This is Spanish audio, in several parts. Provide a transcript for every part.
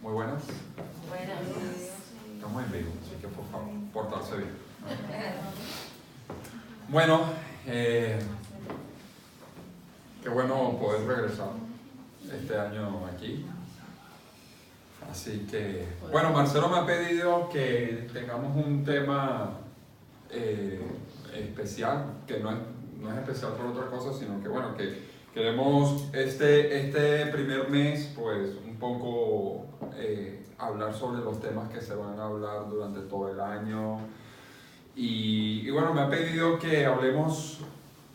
Muy buenas. Buenas. Estamos en vivo, así que por favor, portarse bien. Bueno, qué bueno poder regresar este año aquí. Así que, bueno, Marcelo me ha pedido que tengamos un tema especial, que no es especial por otra cosa, sino que, bueno, que queremos este primer mes, pues, un poco hablar sobre los temas que se van a hablar durante todo el año. Y bueno, me ha pedido que hablemos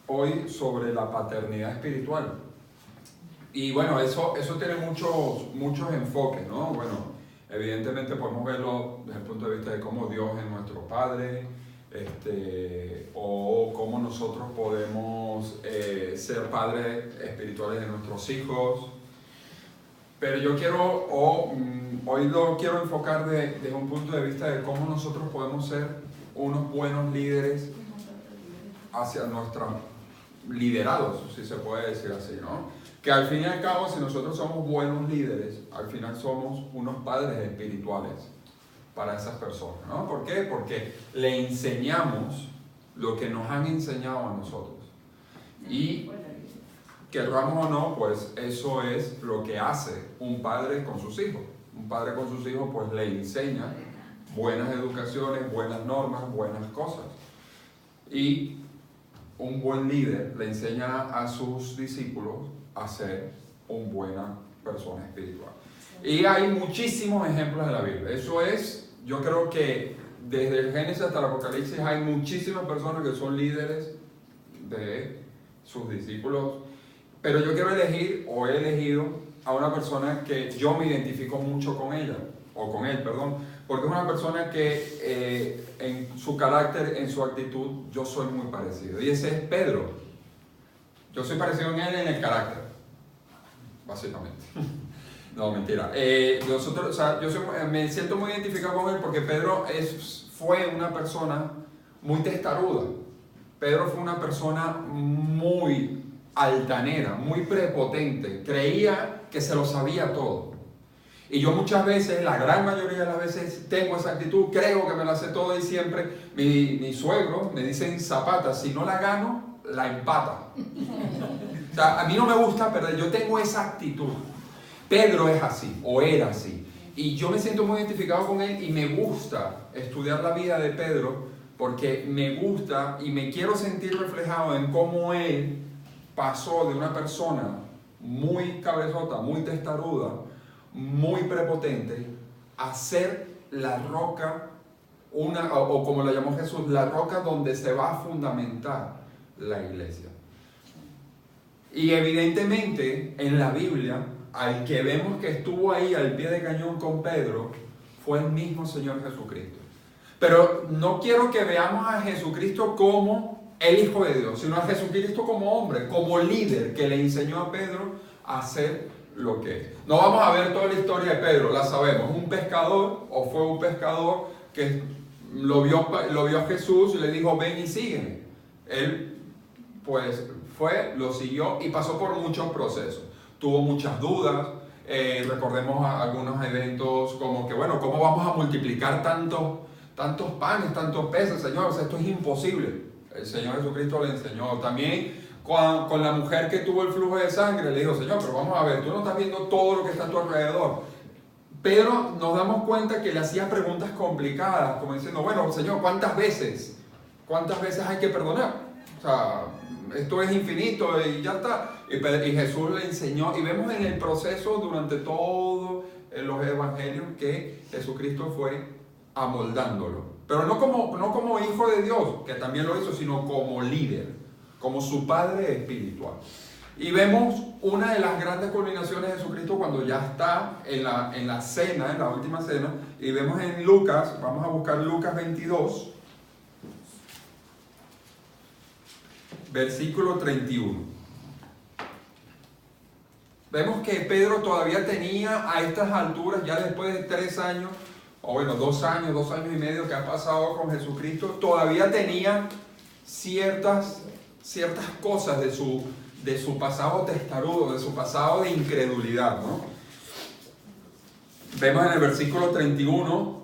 hoy sobre la paternidad espiritual. Y bueno, eso tiene muchos enfoques, ¿no? Bueno, evidentemente podemos verlo desde el punto de vista de cómo Dios es nuestro Padre, o cómo nosotros podemos ser padres espirituales de nuestros hijos. Pero yo hoy lo quiero enfocar desde un punto de vista de cómo nosotros podemos ser unos buenos líderes hacia nuestros liderados, si se puede decir así, ¿no? Que al fin y al cabo, si nosotros somos buenos líderes, al final somos unos padres espirituales para esas personas, ¿no? ¿Por qué? Porque le enseñamos lo que nos han enseñado a nosotros. Y querramos o no, pues eso es lo que hace un padre con sus hijos. Un padre con sus hijos pues le enseña buenas educaciones, buenas normas, buenas cosas. Y un buen líder le enseña a sus discípulos a ser una buena persona espiritual. Y hay muchísimos ejemplos en la Biblia. Eso es, yo creo que desde el Génesis hasta el Apocalipsis hay muchísimas personas que son líderes de sus discípulos. Pero yo quiero elegir, o he elegido, a una persona que yo me identifico mucho con ella, o con él, perdón, porque es una persona que en su carácter, en su actitud, yo soy muy parecido. Y ese es Pedro. Yo soy parecido en él en el carácter, básicamente. No, mentira. Me siento muy identificado con él porque Pedro fue una persona muy testaruda. Pedro fue una persona muy altanera, muy prepotente. Creía que se lo sabía todo. Y yo muchas veces, la gran mayoría de las veces, tengo esa actitud, creo que me la sé todo y siempre mi suegro me dice Zapata, si no la gano, la empata. O sea, a mí no me gusta perder, yo tengo esa actitud. Pedro es así, o era así. Y yo me siento muy identificado con él y me gusta estudiar la vida de Pedro porque me gusta y me quiero sentir reflejado en cómo él pasó de una persona muy cabezota, muy testaruda, muy prepotente, a ser la roca, o como la llamó Jesús, la roca donde se va a fundamentar la iglesia. Y evidentemente en la Biblia, al que vemos que estuvo ahí al pie de cañón con Pedro, fue el mismo Señor Jesucristo. Pero no quiero que veamos a Jesucristo como el Hijo de Dios, sino a Jesucristo como hombre, como líder que le enseñó a Pedro a hacer lo que es. No vamos a ver toda la historia de Pedro, la sabemos. Un pescador, o fue un pescador que lo vio a Jesús y le dijo, ven y sígueme. Él pues fue, lo siguió y pasó por muchos procesos. Tuvo muchas dudas. Recordemos algunos eventos como que, bueno, ¿cómo vamos a multiplicar tantos panes, tantos peces, Señor? O sea, esto es imposible. El Señor Jesucristo le enseñó. También con la mujer que tuvo el flujo de sangre, le dijo, Señor, pero vamos a ver, tú no estás viendo todo lo que está a tu alrededor. Pero nos damos cuenta que le hacía preguntas complicadas, como diciendo, bueno, Señor, ¿cuántas veces hay que perdonar? O sea, esto es infinito y ya está. Y Jesús le enseñó, y vemos en el proceso durante todos los evangelios que Jesucristo fue amoldándolo. Pero no como hijo de Dios, que también lo hizo, sino como líder, como su padre espiritual. Y vemos una de las grandes culminaciones de Jesucristo cuando ya está en la cena, en la última cena, y vemos en Lucas, vamos a buscar Lucas 22, versículo 31. Vemos que Pedro todavía tenía a estas alturas, ya después de 3 años, o bueno, 2 años y medio que ha pasado con Jesucristo, todavía tenía ciertas cosas de su pasado testarudo, de su pasado de incredulidad, ¿no? Vemos en el versículo 31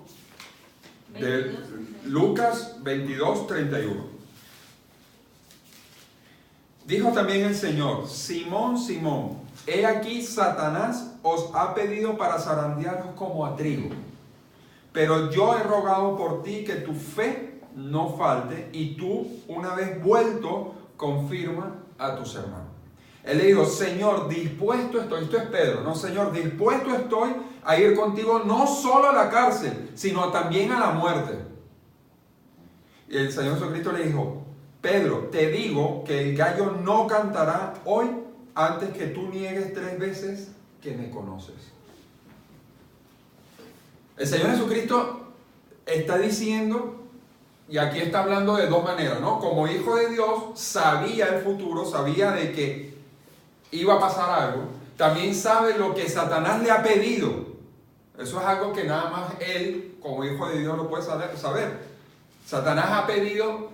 de Lucas 22, 31. Dijo también el Señor: Simón, Simón, he aquí Satanás os ha pedido para zarandearos como a trigo. Pero yo he rogado por ti que tu fe no falte, y tú, una vez vuelto, confirma a tus hermanos. Él le dijo: Señor, dispuesto estoy. Esto es Pedro, ¿no? Señor, dispuesto estoy a ir contigo no solo a la cárcel, sino también a la muerte. Y el Señor Jesucristo le dijo: Pedro, te digo que el gallo no cantará hoy antes que tú niegues 3 veces que me conoces. El Señor Jesucristo está diciendo, y aquí está hablando de 2 maneras, ¿no? Como hijo de Dios, sabía el futuro, sabía de que iba a pasar algo. También sabe lo que Satanás le ha pedido. Eso es algo que nada más él, como hijo de Dios, lo puede saber. Satanás ha pedido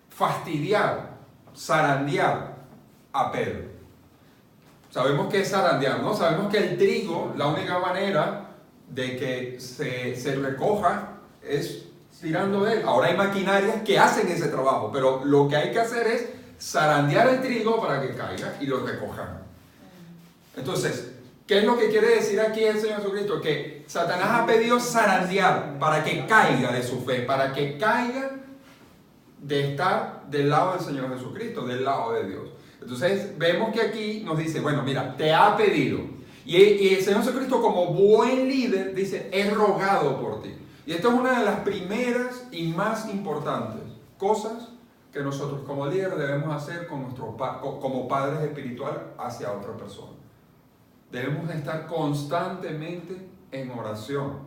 fastidiar, zarandear a Pedro. Sabemos que es zarandear, ¿no? Sabemos que el trigo, la única manera de que se recoja es tirando de él. Ahora hay maquinarias que hacen ese trabajo, pero lo que hay que hacer es zarandear el trigo para que caiga y lo recojan. Entonces, ¿qué es lo que quiere decir aquí el Señor Jesucristo? Que Satanás ha pedido zarandear para que caiga de su fe, para que caiga de estar del lado del Señor Jesucristo, del lado de Dios. Entonces vemos que aquí nos dice, bueno, mira, te ha pedido. Y el Señor Jesucristo, como buen líder, dice: he rogado por ti. Y esto es una de las primeras y más importantes cosas que nosotros como líderes debemos hacer con como padres espirituales hacia otra persona. Debemos estar constantemente en oración,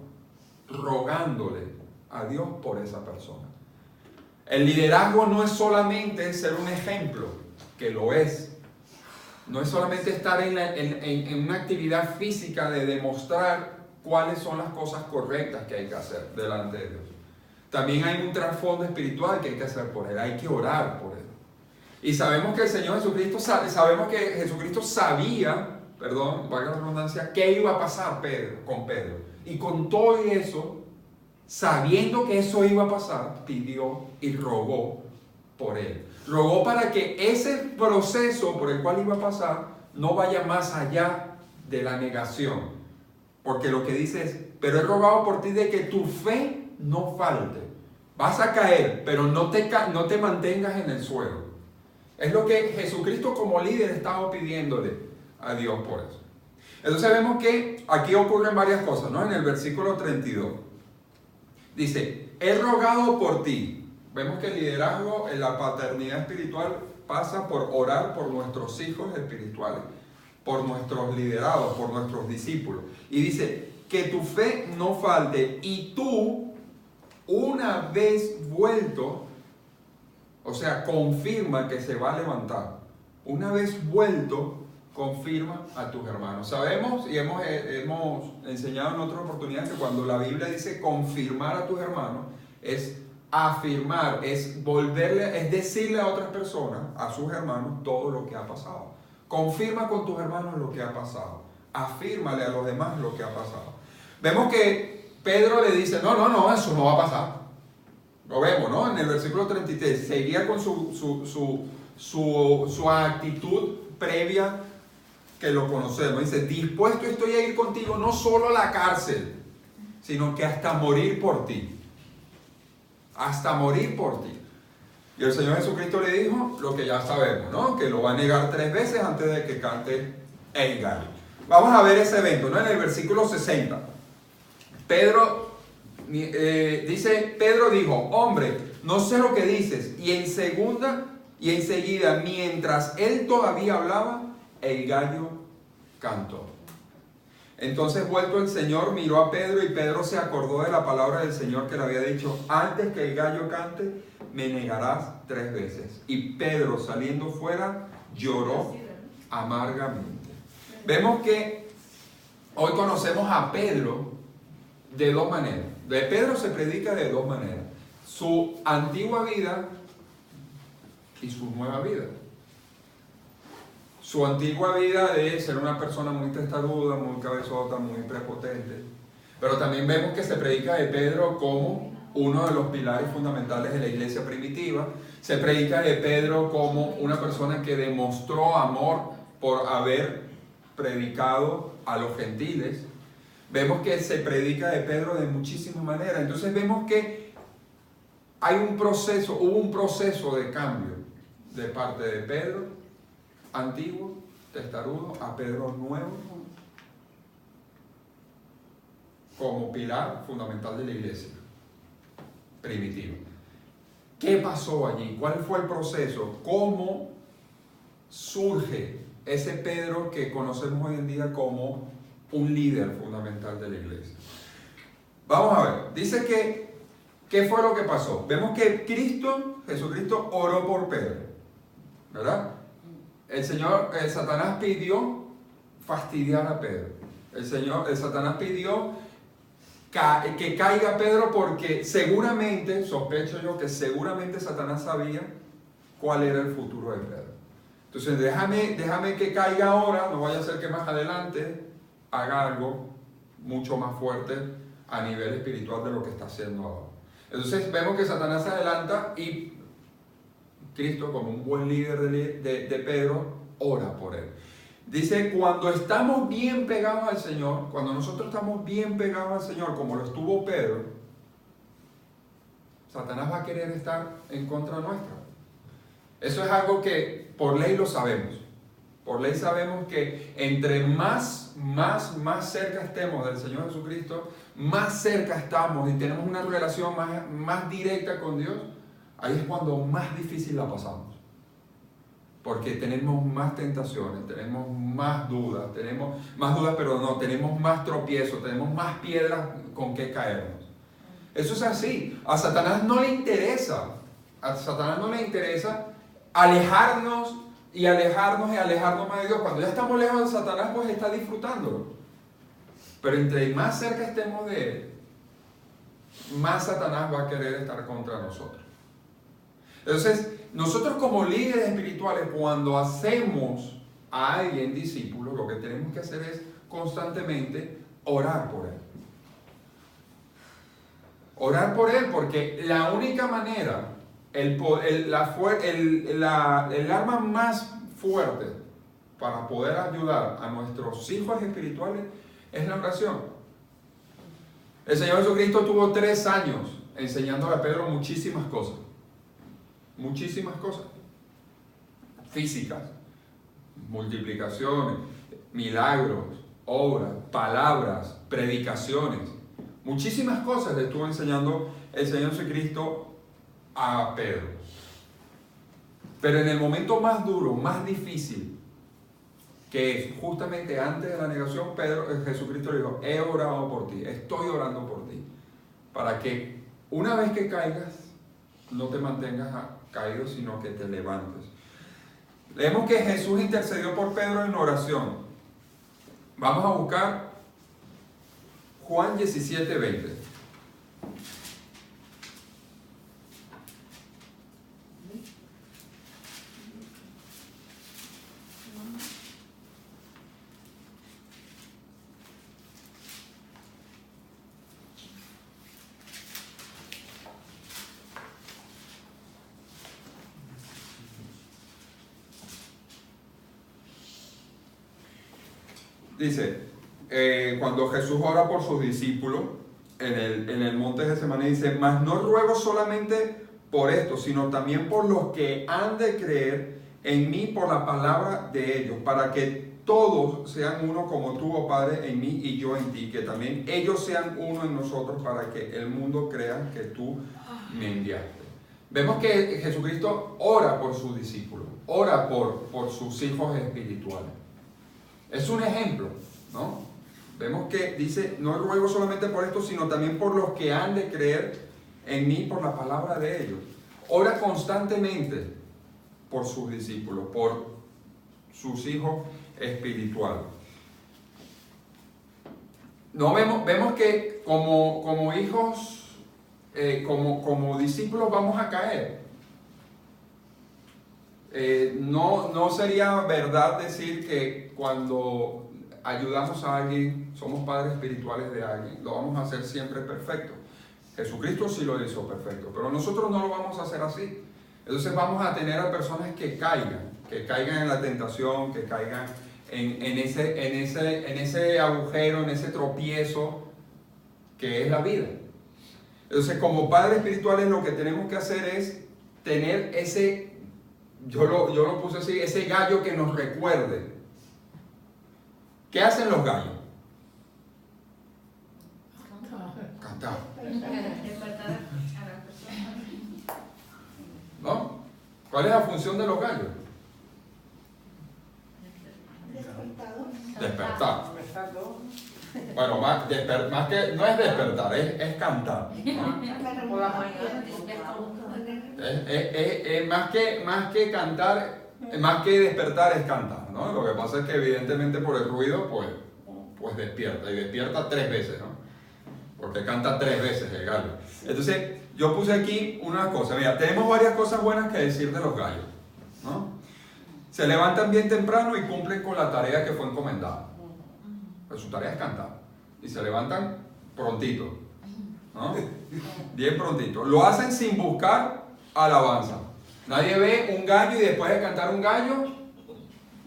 rogándole a Dios por esa persona. El liderazgo no es solamente ser un ejemplo, que lo es. No es solamente estar en una actividad física de demostrar cuáles son las cosas correctas que hay que hacer delante de Dios. También hay un trasfondo espiritual que hay que hacer por Él, hay que orar por Él. Y sabemos que el Señor Jesucristo, sabemos que Jesucristo sabía, valga la redundancia, qué iba a pasar con Pedro. Y con todo eso, sabiendo que eso iba a pasar, pidió y rogó por él. Rogó para que ese proceso por el cual iba a pasar no vaya más allá de la negación. Porque lo que dice es: pero he rogado por ti de que tu fe no falte. Vas a caer, pero no te mantengas en el suelo. Es lo que Jesucristo como líder estaba pidiéndole a Dios por eso. Entonces vemos que aquí ocurren varias cosas, ¿no? En el versículo 32. Dice: he rogado por ti. Vemos que el liderazgo en la paternidad espiritual pasa por orar por nuestros hijos espirituales, por nuestros liderados, por nuestros discípulos. Y dice: que tu fe no falte, y tú, una vez vuelto, o sea, confirma que se va a levantar. Una vez vuelto, confirma a tus hermanos. Sabemos y hemos enseñado en otra oportunidad que cuando la Biblia dice confirmar a tus hermanos, es afirmar, es decirle a otras personas, a sus hermanos, todo lo que ha pasado. Confirma con tus hermanos lo que ha pasado. Afírmale a los demás lo que ha pasado. Vemos que Pedro le dice: no, eso no va a pasar. Lo vemos, ¿no? En el versículo 33, seguía con su actitud previa que lo conocemos. Dice: dispuesto estoy a ir contigo no solo a la cárcel, sino que hasta morir por ti. Hasta morir por ti. Y el Señor Jesucristo le dijo lo que ya sabemos, ¿no? Que lo va a negar 3 veces antes de que cante el gallo. Vamos a ver ese evento, ¿no? En el versículo 60. Pedro dijo: hombre, no sé lo que dices. Y enseguida, mientras él todavía hablaba, el gallo cantó. Entonces, vuelto el Señor, miró a Pedro, y Pedro se acordó de la palabra del Señor que le había dicho: antes que el gallo cante, me negarás 3 veces. Y Pedro, saliendo fuera, lloró amargamente. Vemos que hoy conocemos a Pedro de 2 maneras. De Pedro se predica de 2 maneras: su antigua vida y su nueva vida. Su antigua vida de ser una persona muy testaruda, muy cabezota, muy prepotente. Pero también vemos que se predica de Pedro como uno de los pilares fundamentales de la iglesia primitiva. Se predica de Pedro como una persona que demostró amor por haber predicado a los gentiles. Vemos que se predica de Pedro de muchísimas maneras. Entonces vemos que hubo un proceso de cambio de parte de Pedro antiguo, testarudo, a Pedro nuevo, como pilar fundamental de la iglesia primitiva. ¿Qué pasó allí? ¿Cuál fue el proceso? ¿Cómo surge ese Pedro que conocemos hoy en día como un líder fundamental de la iglesia? Vamos a ver, dice que, ¿qué fue lo que pasó? Vemos que Jesucristo oró por Pedro, ¿verdad? Satanás pidió fastidiar a Pedro. Satanás pidió que caiga Pedro porque seguramente, sospecho yo, que seguramente Satanás sabía cuál era el futuro de Pedro. Entonces déjame que caiga ahora, no vaya a ser que más adelante haga algo mucho más fuerte a nivel espiritual de lo que está haciendo ahora. Entonces vemos que Satanás se adelanta y Cristo, como un buen líder de Pedro, ora por él. Dice, cuando estamos bien pegados al Señor, cuando nosotros estamos bien pegados al Señor, como lo estuvo Pedro, Satanás va a querer estar en contra nuestra. Eso es algo que por ley lo sabemos. Por ley sabemos que entre más cerca estemos del Señor Jesucristo, más cerca estamos y tenemos una relación más directa con Dios, ahí es cuando más difícil la pasamos. Porque tenemos más tentaciones, tenemos más dudas, tenemos más tropiezos, tenemos más piedras con que caernos. Eso es así. A Satanás no le interesa alejarnos más de Dios. Cuando ya estamos lejos de Satanás, pues está disfrutándolo. Pero entre más cerca estemos de él, más Satanás va a querer estar contra nosotros. Entonces, nosotros como líderes espirituales, cuando hacemos a alguien discípulo, lo que tenemos que hacer es constantemente orar por él. Orar por él, porque la única manera, el arma más fuerte para poder ayudar a nuestros hijos espirituales es la oración. El Señor Jesucristo tuvo 3 años enseñándole a Pedro muchísimas cosas físicas, multiplicaciones, milagros, obras, palabras, predicaciones, muchísimas cosas le estuvo enseñando el Señor Jesucristo a Pedro. Pero en el momento más duro, más difícil, que es justamente antes de la negación, Jesucristo le dijo, he orado por ti, estoy orando por ti, para que una vez que caigas, no te mantengas caído, sino que te levantes. Leemos que Jesús intercedió por Pedro en oración. Vamos a buscar Juan 17:20. Dice, cuando Jesús ora por sus discípulos en el monte de Getsemaní, dice, mas no ruego solamente por esto, sino también por los que han de creer en mí por la palabra de ellos, para que todos sean uno como tú, oh Padre, en mí y yo en ti, que también ellos sean uno en nosotros, para que el mundo crea que tú me enviaste. Vemos que Jesucristo ora por sus discípulos, ora por sus hijos espirituales. Es un ejemplo, ¿no? Vemos que dice, no ruego solamente por esto, sino también por los que han de creer en mí por la palabra de ellos. Ora constantemente por sus discípulos, por sus hijos espirituales. No vemos que como hijos, como discípulos vamos a caer. No sería verdad decir que cuando ayudamos a alguien, somos padres espirituales de alguien, lo vamos a hacer siempre perfecto. Jesucristo sí lo hizo perfecto, pero nosotros no lo vamos a hacer así. Entonces vamos a tener a personas que caigan en la tentación, que caigan en ese agujero, en ese tropiezo que es la vida. Entonces, como padres espirituales, lo que tenemos que hacer es tener ese, yo lo puse así, ese gallo que nos recuerde. ¿Qué hacen los gallos? Cantar. ¿No? ¿Cuál es la función de los gallos? Despertar. Bueno, más que no es despertar, es cantar, ¿no? Más que cantar, más que despertar es cantar, ¿no? Lo que pasa es que evidentemente por el ruido pues despierta, y despierta 3 veces, ¿no? Porque canta 3 veces el gallo. Entonces yo puse aquí una cosa, mira, tenemos varias cosas buenas que decir de los gallos, ¿no? Se levantan bien temprano y cumplen con la tarea que fue encomendada. Pues su tarea es cantar. Y se levantan prontito, ¿no? Bien prontito. Lo hacen sin buscar alabanza. Nadie ve un gallo y después de cantar un gallo,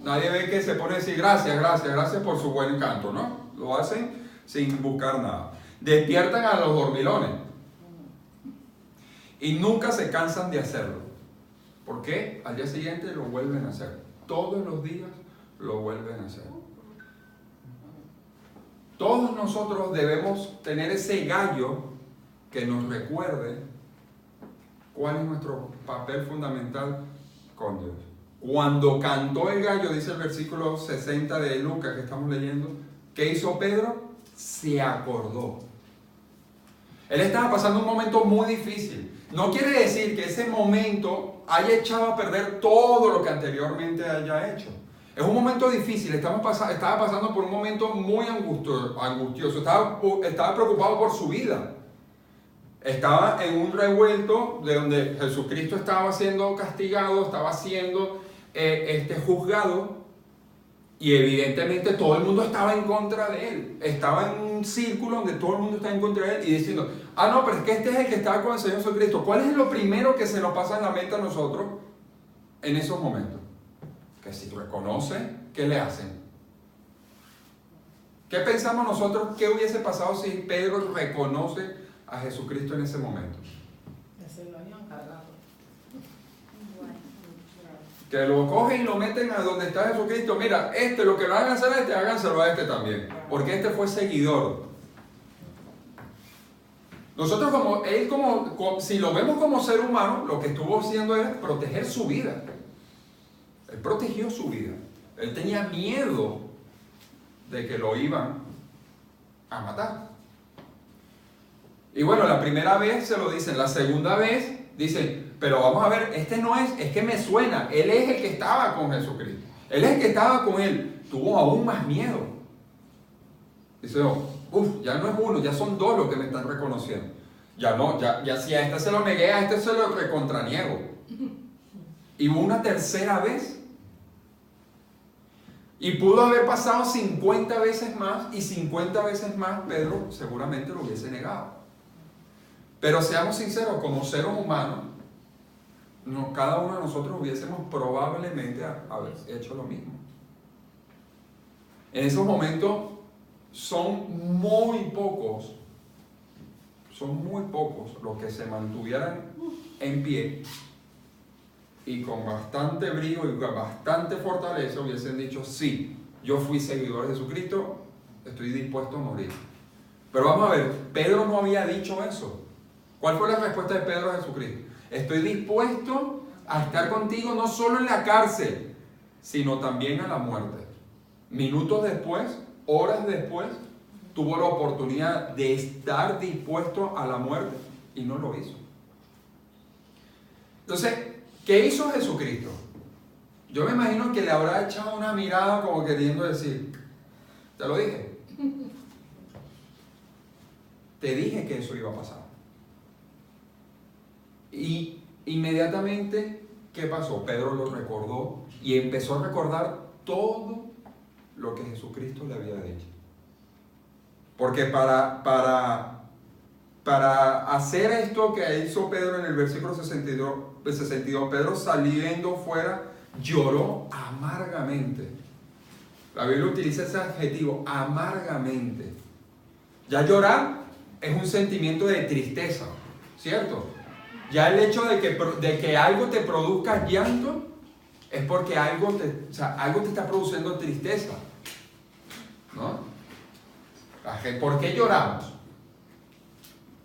nadie ve que se pone a decir gracias por su buen canto, ¿no? Lo hacen sin buscar nada. Despiertan a los dormilones. Y nunca se cansan de hacerlo. ¿Por qué? Al día siguiente lo vuelven a hacer. Todos los días lo vuelven a hacer. Todos nosotros debemos tener ese gallo que nos recuerde cuál es nuestro papel fundamental con Dios. Cuando cantó el gallo, dice el versículo 60 de Lucas que estamos leyendo, ¿qué hizo Pedro? Se acordó. Él estaba pasando un momento muy difícil. No quiere decir que ese momento haya echado a perder todo lo que anteriormente haya hecho. Es un momento difícil, estaba pasando por un momento muy angustioso, estaba preocupado por su vida. Estaba en un revuelto de donde Jesucristo estaba siendo castigado, estaba siendo juzgado, y evidentemente todo el mundo estaba en contra de él. Estaba en un círculo donde todo el mundo está en contra de él y diciendo, no, pero es que este es el que estaba con el Señor Jesucristo. ¿Cuál es lo primero que se nos pasa en la mente a nosotros en esos momentos? Que si reconoce, ¿qué le hacen? ¿Qué pensamos nosotros? ¿Qué hubiese pasado si Pedro reconoce a Jesucristo en ese momento? Que lo cogen y lo meten a donde está Jesucristo. Mira, lo que lo hagan hacer a este, háganselo a este también. Porque este fue seguidor. Nosotros si lo vemos como ser humano, lo que estuvo haciendo es proteger su vida. Él protegió su vida. Él tenía miedo de que lo iban a matar. Y bueno, la primera vez se lo dicen, la segunda vez dicen, pero vamos a ver, no es que me suena, él es el que estaba con Jesucristo. Él es el que estaba con él. Tuvo aún más miedo. Dice, ya no es uno, ya son 2 los que me están reconociendo. Ya si a este se lo negué, a este se lo recontraniego. Y hubo una tercera vez. Y pudo haber pasado 50 veces más, y 50 veces más Pedro seguramente lo hubiese negado. Pero seamos sinceros, como seres humanos, cada uno de nosotros hubiésemos probablemente haber hecho lo mismo. En esos momentos son muy pocos los que se mantuvieran en pie y con bastante brío y con bastante fortaleza hubiesen dicho, sí, yo fui seguidor de Jesucristo, estoy dispuesto a morir. Pero vamos a ver, Pedro no había dicho eso. ¿Cuál fue la respuesta de Pedro a Jesucristo? Estoy dispuesto a estar contigo no solo en la cárcel, sino también a la muerte. Minutos después, horas después, tuvo la oportunidad de estar dispuesto a la muerte y no lo hizo. Entonces, ¿qué hizo Jesucristo? Yo me imagino que le habrá echado una mirada como queriendo decir, te lo dije. Te dije que eso iba a pasar. Y inmediatamente, ¿qué pasó? Pedro lo recordó y empezó a recordar todo lo que Jesucristo le había dicho. Porque para hacer esto que hizo Pedro en el versículo 62, Pedro saliendo fuera lloró amargamente. La Biblia utiliza ese adjetivo, amargamente. Ya llorar es un sentimiento de tristeza, ¿cierto? Ya el hecho de que algo te produzca llanto es porque algo te está produciendo tristeza, ¿no? ¿Por qué lloramos?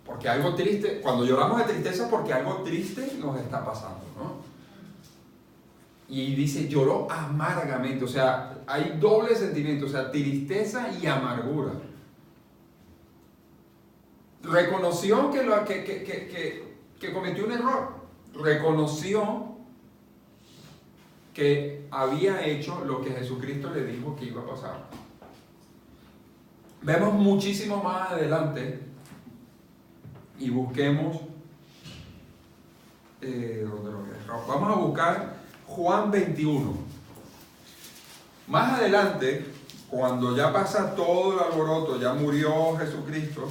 Porque algo triste, cuando lloramos de tristeza, porque algo triste nos está pasando, ¿no? Y dice, lloró amargamente, o sea, hay doble sentimiento, o sea, tristeza y amargura. Reconoció que cometió un error, reconoció que había hecho lo que Jesucristo le dijo que iba a pasar. Vemos muchísimo más adelante y busquemos, vamos a buscar Juan 21. Más adelante, cuando ya pasa todo el alboroto, ya murió Jesucristo,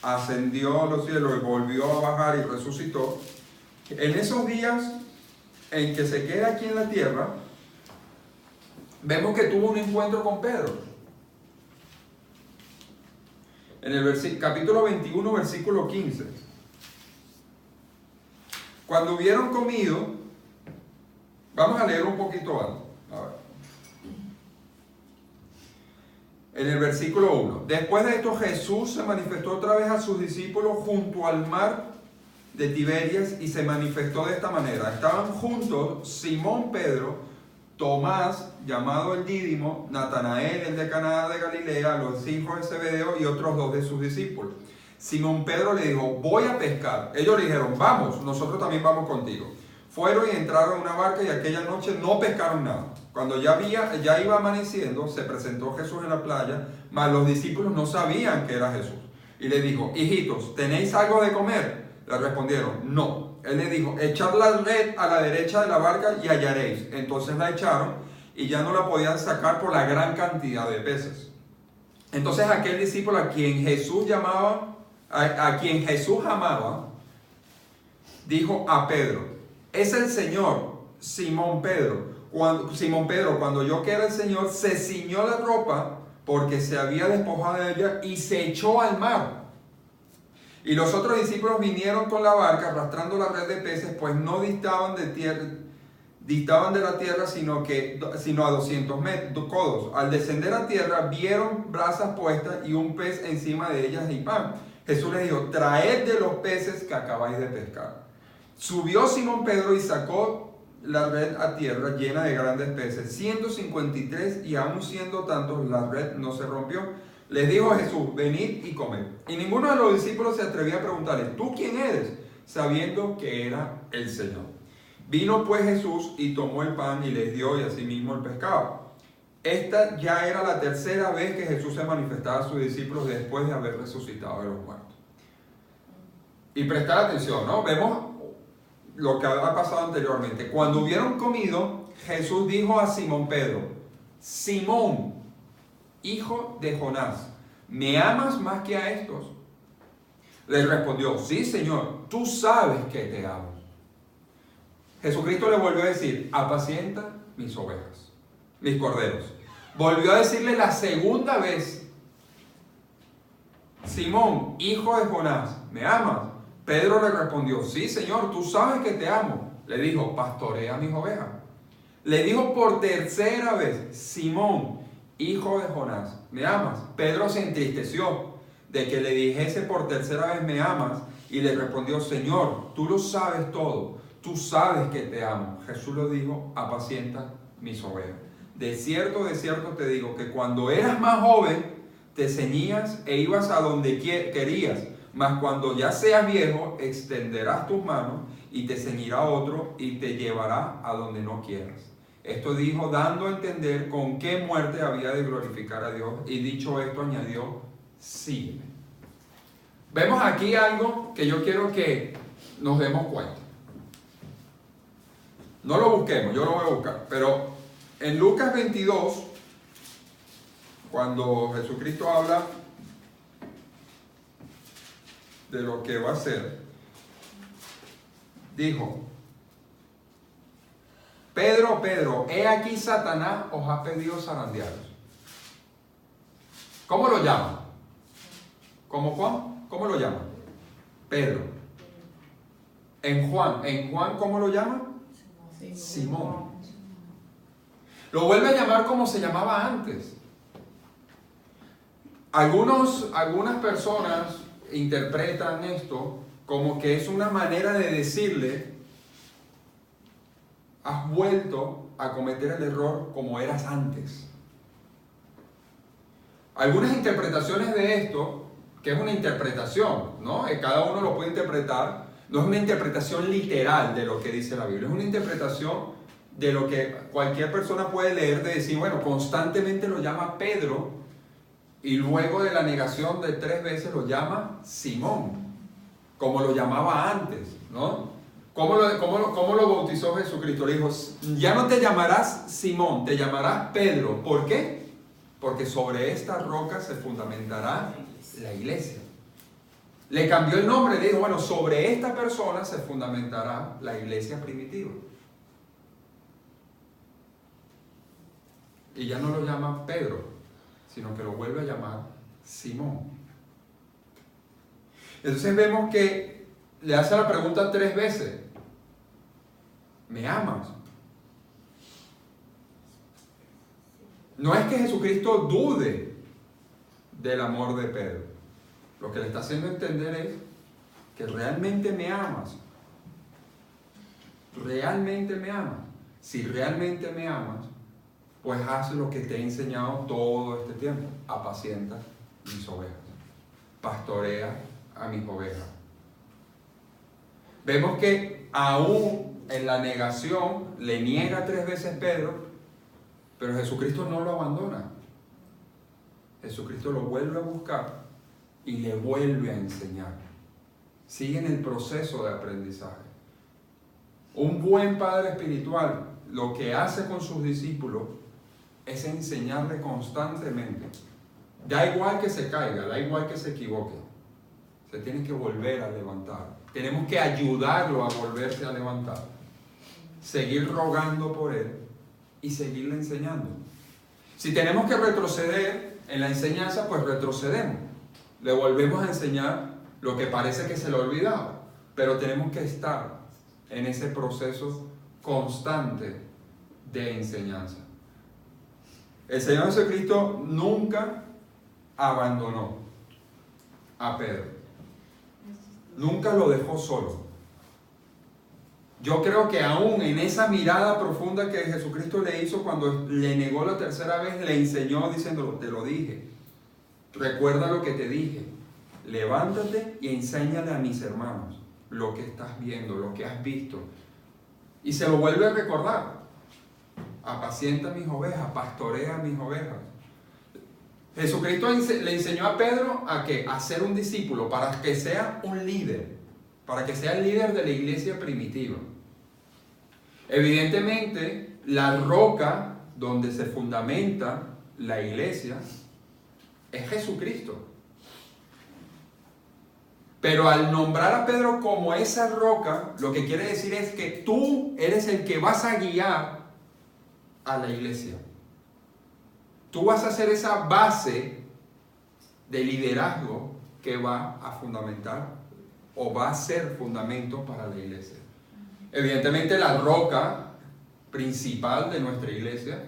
ascendió a los cielos y volvió a bajar y resucitó, en esos días en que se queda aquí en la tierra, vemos que tuvo un encuentro con Pedro. En el capítulo 21, versículo 15. Cuando hubieron comido, vamos a leer un poquito algo. A ver. En el versículo 1. Después de esto Jesús se manifestó otra vez a sus discípulos junto al mar de Tiberias y se manifestó de esta manera. Estaban juntos Simón Pedro, Tomás, llamado el Dídimo, Natanael, el de Caná de Galilea, los hijos de Zebedeo y otros dos de sus discípulos. Simón Pedro le dijo, voy a pescar. Ellos le dijeron, vamos, nosotros también vamos contigo. Fueron y entraron en una barca y aquella noche no pescaron nada. Cuando ya iba amaneciendo, se presentó Jesús en la playa, mas los discípulos no sabían que era Jesús. Y le dijo, hijitos, ¿tenéis algo de comer? Le respondieron, no. Él le dijo, echad la red a la derecha de la barca y hallaréis. Entonces la echaron y ya no la podían sacar por la gran cantidad de peces. Entonces aquel discípulo a quien Jesús amaba, dijo a Pedro, es el Señor. Simón Pedro, cuando oyó que era el Señor, se ciñó la ropa porque se había despojado de ella y se echó al mar. Y los otros discípulos vinieron con la barca arrastrando la red de peces, pues no distaban de la tierra sino a 200 codos. Al descender a tierra vieron brasas puestas y un pez encima de ellas y pan. Jesús les dijo, traed de los peces que acabáis de pescar. Subió Simón Pedro y sacó la red a tierra llena de grandes peces, 153, y aun siendo tantos la red no se rompió. Les dijo Jesús, venid y comed. Y ninguno de los discípulos se atrevía a preguntarle, ¿tú quién eres? Sabiendo que era el Señor. Vino pues Jesús y tomó el pan y les dio y asimismo el pescado. Esta ya era la tercera vez que Jesús se manifestaba a sus discípulos después de haber resucitado de los muertos. Y prestar atención, ¿no? Vemos lo que había pasado anteriormente. Cuando hubieron comido, Jesús dijo a Simón Pedro, Simón, hijo de Jonás, ¿me amas más que a estos? Le respondió, sí, Señor, tú sabes que te amo. Jesucristo le volvió a decir, apacienta mis ovejas, mis corderos. Volvió a decirle la segunda vez, Simón, hijo de Jonás, ¿me amas? Pedro le respondió, sí, Señor, tú sabes que te amo. Le dijo, pastorea mis ovejas. Le dijo por tercera vez, Simón, hijo de Jonás, ¿me amas? Pedro se entristeció de que le dijese por tercera vez, ¿me amas? Y le respondió, Señor, tú lo sabes todo, tú sabes que te amo. Jesús le dijo, apacienta mis ovejas. De cierto te digo que cuando eras más joven, te ceñías e ibas a donde querías, mas cuando ya seas viejo, extenderás tus manos y te ceñirá otro y te llevará a donde no quieras. Esto dijo dando a entender con qué muerte había de glorificar a Dios, y dicho esto añadió, sígueme. Vemos aquí algo que yo quiero que nos demos cuenta. No lo busquemos, yo lo voy a buscar, pero en Lucas 22, cuando Jesucristo habla de lo que va a hacer, dijo: Pedro, Pedro, he aquí Satanás os ha pedido zarandearos. ¿Cómo lo llama? ¿Cómo Juan? ¿Cómo lo llama? Pedro. En Juan, ¿cómo lo llama? Simón. Lo vuelve a llamar como se llamaba antes. Algunas personas interpretan esto como que es una manera de decirle: has vuelto a cometer el error como eras antes. Algunas interpretaciones de esto, que es una interpretación, ¿no? Cada uno lo puede interpretar, no es una interpretación literal de lo que dice la Biblia, es una interpretación de lo que cualquier persona puede leer, de decir, bueno, constantemente lo llama Pedro, y luego de la negación de 3 veces lo llama Simón, como lo llamaba antes, ¿no? ¿Cómo lo bautizó Jesucristo? Le dijo: ya no te llamarás Simón, te llamarás Pedro. ¿Por qué? Porque sobre esta roca se fundamentará la iglesia. Le cambió el nombre, le dijo: bueno, sobre esta persona se fundamentará la iglesia primitiva. Y ya no lo llama Pedro, sino que lo vuelve a llamar Simón. Entonces vemos que le hace la pregunta 3 veces: ¿me amas? No es que Jesucristo dude del amor de Pedro. Lo que le está haciendo entender es que realmente me amas. Realmente me amas. Si realmente me amas, pues haz lo que te he enseñado todo este tiempo. Apacienta mis ovejas. Pastorea a mis ovejas. Vemos que aún en la negación le niega 3 veces Pedro, pero Jesucristo no lo abandona. Jesucristo lo vuelve a buscar y le vuelve a enseñar. Sigue en el proceso de aprendizaje. Un buen padre espiritual lo que hace con sus discípulos es enseñarle constantemente. Da igual que se caiga, da igual que se equivoque. Se tiene que volver a levantar. Tenemos que ayudarlo a volverse a levantar. Seguir rogando por él y seguirle enseñando. Si tenemos que retroceder en la enseñanza, pues retrocedemos. Le volvemos a enseñar lo que parece que se le ha olvidado. Pero tenemos que estar en ese proceso constante de enseñanza. El Señor Jesucristo nunca abandonó a Pedro. Nunca lo dejó solo. Yo creo que aún en esa mirada profunda que Jesucristo le hizo cuando le negó la 3ª vez, le enseñó diciéndolo: te lo dije. Recuerda lo que te dije. Levántate y enséñale a mis hermanos lo que estás viendo, lo que has visto. Y se lo vuelve a recordar. Apacienta mis ovejas, pastorea mis ovejas. Jesucristo le enseñó a Pedro a ¿qué? A ser un discípulo, para que sea un líder, para que sea el líder de la iglesia primitiva. Evidentemente, la roca donde se fundamenta la iglesia es Jesucristo. Pero al nombrar a Pedro como esa roca, lo que quiere decir es que tú eres el que vas a guiar a la iglesia. Tú vas a ser esa base de liderazgo que va a fundamentar o va a ser fundamento para la iglesia. Evidentemente la roca principal de nuestra iglesia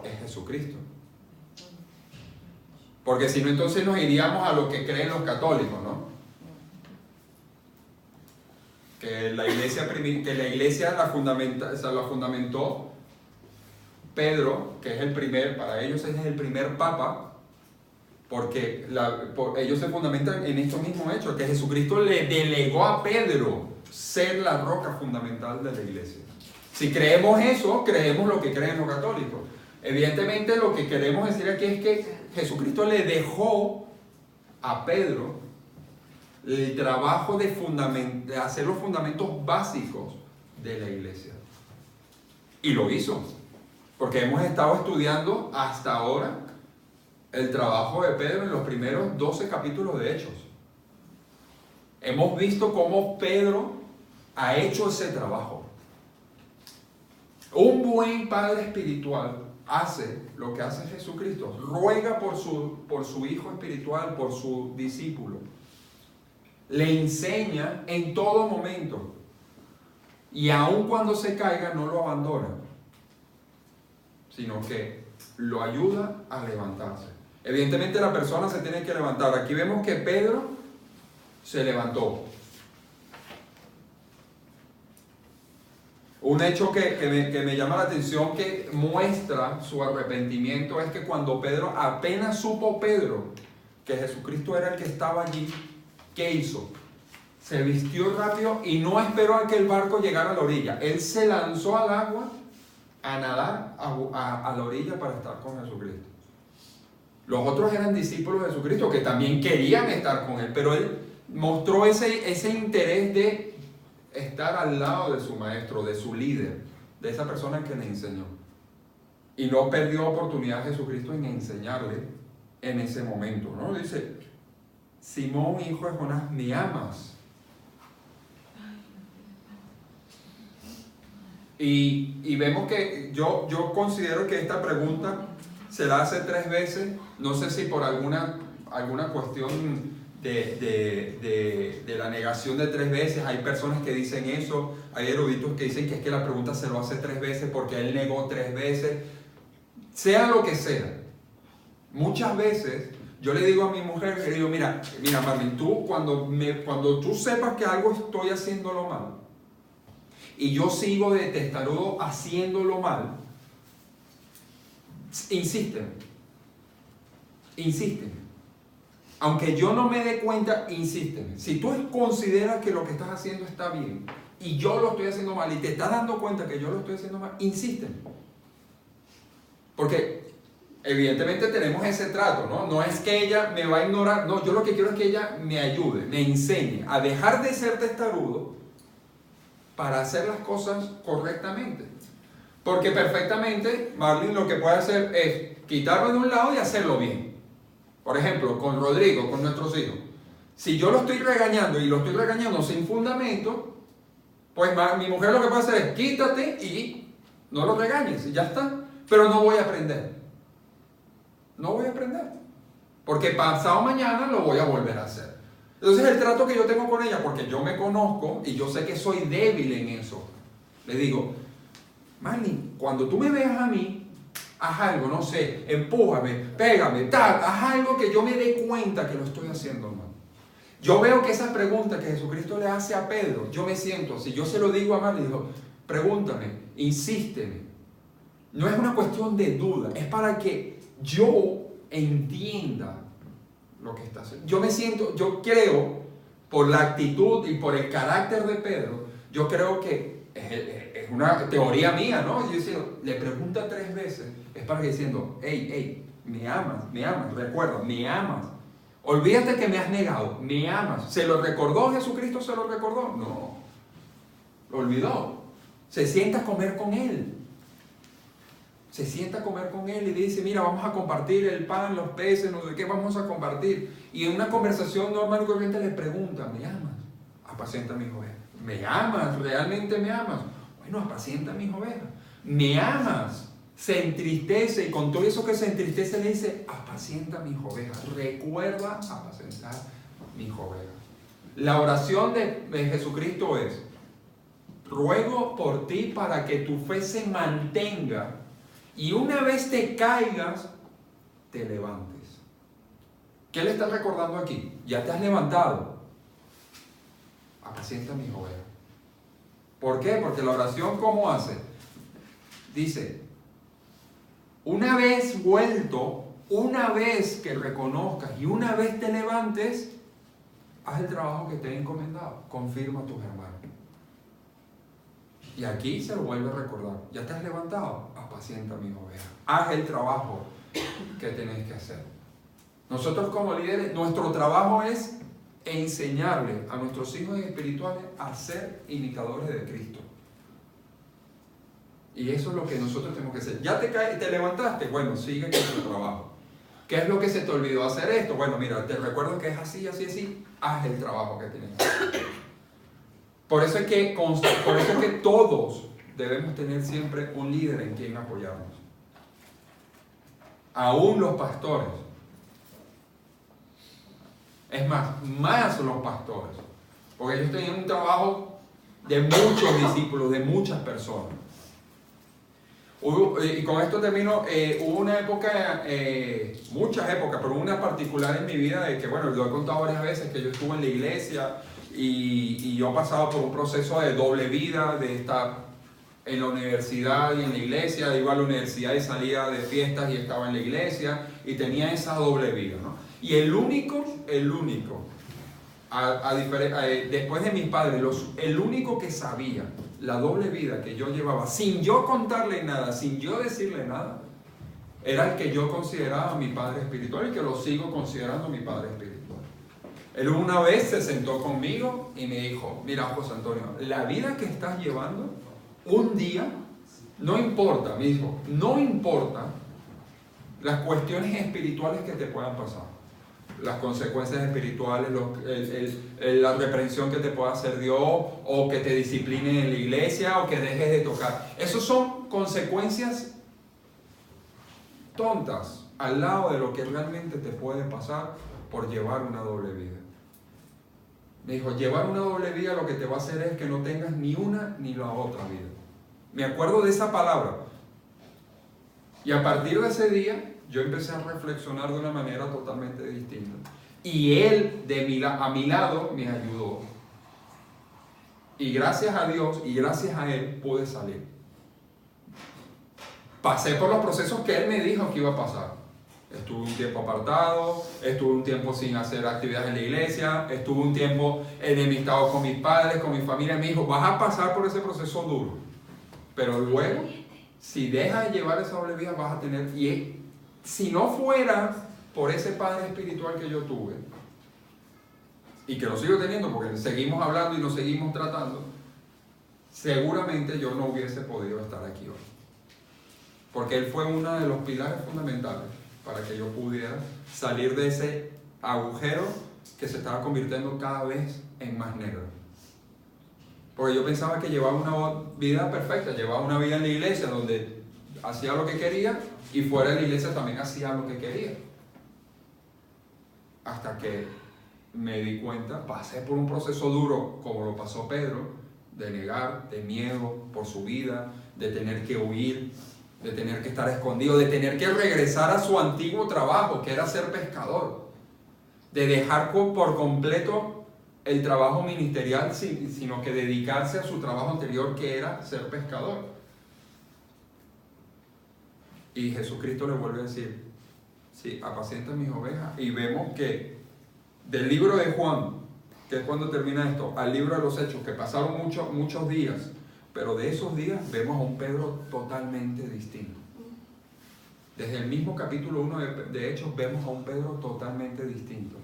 es Jesucristo. Porque si no, entonces nos iríamos a lo que creen los católicos, ¿no? Que la iglesia la fundamentó Pedro, que es el primer, para ellos es el primer papa, porque ellos se fundamentan en estos mismos hechos, que Jesucristo le delegó a Pedro ser la roca fundamental de la iglesia. Si creemos eso, creemos lo que creen los católicos. Evidentemente lo que queremos decir aquí es que Jesucristo le dejó a Pedro el trabajo de hacer los fundamentos básicos de la iglesia. Y lo hizo, porque hemos estado estudiando hasta ahora el trabajo de Pedro en los primeros 12 capítulos de Hechos. Hemos visto cómo Pedro ha hecho ese trabajo. Un buen padre espiritual hace lo que hace Jesucristo. Ruega por su hijo espiritual, por su discípulo. Le enseña en todo momento. Y aun cuando se caiga, no lo abandona, sino que lo ayuda a levantarse. Evidentemente la persona se tiene que levantar. Aquí vemos que Pedro se levantó. Un hecho que me llama la atención, que muestra su arrepentimiento, es que cuando Pedro, apenas supo Pedro que Jesucristo era el que estaba allí, ¿qué hizo? Se vistió rápido y no esperó a que el barco llegara a la orilla. Él se lanzó al agua a nadar a la orilla para estar con Jesucristo. Los otros eran discípulos de Jesucristo que también querían estar con él, pero él mostró ese interés de estar al lado de su maestro, de su líder, de esa persona que le enseñó. Y no perdió oportunidad Jesucristo en enseñarle en ese momento, ¿no? Dice, Simón, hijo de Jonás, ¿me amas? Y vemos que yo considero que esta pregunta se la hace 3 veces, no sé si por alguna cuestión de la negación de 3 veces. Hay personas que dicen eso, hay eruditos que dicen que es que la pregunta se lo hace 3 veces porque él negó 3 veces. Sea lo que sea, muchas veces yo le digo a mi mujer, le digo, mira Marlene, tú cuando tú sepas que algo estoy haciéndolo mal y yo sigo de testarudo haciéndolo mal, insísteme. Aunque yo no me dé cuenta, insísteme. Si tú consideras que lo que estás haciendo está bien y yo lo estoy haciendo mal y te estás dando cuenta que yo lo estoy haciendo mal, insísteme. Porque evidentemente tenemos ese trato, ¿no? No es que ella me va a ignorar, no, yo lo que quiero es que ella me ayude, me enseñe a dejar de ser testarudo para hacer las cosas correctamente. Porque perfectamente Marlene lo que puede hacer es quitarlo de un lado y hacerlo bien. Por ejemplo, con Rodrigo, con nuestros hijos. Si yo lo estoy regañando y lo estoy regañando sin fundamento, pues mi mujer lo que puede hacer es quítate y no lo regañes y ya está. Pero no voy a aprender. No voy a aprender. Porque pasado mañana lo voy a volver a hacer. Entonces el trato que yo tengo con ella, porque yo me conozco y yo sé que soy débil en eso, le digo, Marlene, cuando tú me veas a mí, haz algo, no sé, empújame, pégame, haz algo que yo me dé cuenta que lo estoy haciendo mal. Yo veo que esa pregunta que Jesucristo le hace a Pedro, yo me siento, si yo se lo digo a Marlene, digo, pregúntame, insísteme. No es una cuestión de duda, es para que yo entienda lo que está haciendo. Yo creo, por la actitud y por el carácter de Pedro, yo creo que es una teoría mía, ¿no? Yo diciendo, le pregunta 3 veces, es para que diciendo, hey, me amas, recuerda, me amas. Olvídate que me has negado, me amas. ¿Se lo recordó Jesucristo? ¿Se lo recordó? No, lo olvidó. Se sienta a comer con él. Se sienta a comer con él y dice, mira, vamos a compartir el pan, los peces, no sé qué, vamos a compartir. Y en una conversación normal y corriente le pregunta, ¿me amas? Apacienta mis ovejas. ¿Me amas? ¿Realmente me amas? Bueno, apacienta mis ovejas. ¿Me amas? Se entristece y con todo eso que se entristece le dice, apacienta mis ovejas. Recuerda apacentar mis ovejas. La oración de Jesucristo es, ruego por ti para que tu fe se mantenga y una vez te caigas, te levantes. ¿Qué le estás recordando aquí? Ya te has levantado. Apacienta mis ovejas. ¿Por qué? Porque la oración, ¿cómo hace? Dice, una vez vuelto, una vez que reconozcas y una vez te levantes, haz el trabajo que te he encomendado. Confirma a tus hermanos. Y aquí se lo vuelve a recordar. Ya te has levantado, apacienta mis ovejas. Haz el trabajo que tenés que hacer. Nosotros como líderes, nuestro trabajo es enseñarle a nuestros hijos espirituales a ser imitadores de Cristo. Y eso es lo que nosotros tenemos que hacer. Ya te levantaste, bueno, sigue con tu trabajo. ¿Ok? ¿Qué es lo que se te olvidó hacer esto? Bueno, mira, te recuerdo que es así, así, así. Haz el trabajo que tienes que hacer. Por eso es que todos debemos tener siempre un líder en quien apoyarnos. Aún los pastores. Es más los pastores. Porque ellos tenían un trabajo de muchos discípulos, de muchas personas. Y con esto termino. Hubo una época, muchas épocas, pero una particular en mi vida, de que, bueno, lo he contado varias veces, que yo estuve en la iglesia y yo he pasado por un proceso de doble vida, de estar en la universidad y en la iglesia. Iba a la universidad y salía de fiestas y estaba en la iglesia, y tenía esa doble vida, ¿no? Y el único, después de mis padres, el único que sabía la doble vida que yo llevaba, sin yo contarle nada, sin yo decirle nada, era el que yo consideraba mi padre espiritual, y que lo sigo considerando mi padre espiritual. Él una vez se sentó conmigo y me dijo: mira, José Antonio, la vida que estás llevando, un día, no importa, me dijo, no importa las cuestiones espirituales que te puedan pasar, las consecuencias espirituales, la reprensión que te pueda hacer Dios, o que te discipline en la iglesia, o que dejes de tocar. Esas son consecuencias tontas al lado de lo que realmente te puede pasar por llevar una doble vida. Me dijo: llevar una doble vida lo que te va a hacer es que no tengas ni una ni la otra vida. Me acuerdo de esa palabra. Y a partir de ese día, yo empecé a reflexionar de una manera totalmente distinta. Y él, a mi lado, me ayudó. Y gracias a Dios y gracias a él, pude salir. Pasé por los procesos que él me dijo que iba a pasar. Estuve un tiempo apartado, estuve un tiempo sin hacer actividades en la iglesia, estuve un tiempo enemistado con mis padres, con mi familia. Me dijo: vas a pasar por ese proceso duro, pero luego, si dejas de llevar esa doble vida, vas a tener... Y si no fuera por ese padre espiritual que yo tuve, y que lo sigo teniendo porque seguimos hablando y nos seguimos tratando, seguramente yo no hubiese podido estar aquí hoy. Porque él fue uno de los pilares fundamentales para que yo pudiera salir de ese agujero que se estaba convirtiendo cada vez en más negro. Porque yo pensaba que llevaba una vida perfecta, llevaba una vida en la iglesia donde hacía lo que quería, y fuera de la iglesia también hacía lo que quería. Hasta que me di cuenta, pasé por un proceso duro como lo pasó Pedro, de negar, de miedo por su vida, de tener que huir, de tener que estar escondido, de tener que regresar a su antiguo trabajo, que era ser pescador, de dejar por completo el trabajo ministerial, sino que dedicarse a su trabajo anterior, que era ser pescador. Y Jesucristo le vuelve a decir: sí, apacienta mis ovejas. Y vemos que del libro de Juan, que es cuando termina esto, al libro de los Hechos, que pasaron muchos días, pero de esos días vemos a un Pedro totalmente distinto. Desde el mismo capítulo 1 de Hechos vemos a un Pedro totalmente distinto.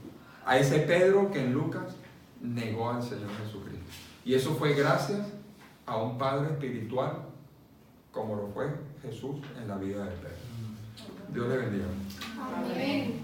A ese Pedro que en Lucas negó al Señor Jesucristo. Y eso fue gracias a un padre espiritual como lo fue Jesús en la vida de Pedro. Dios le bendiga. Amén.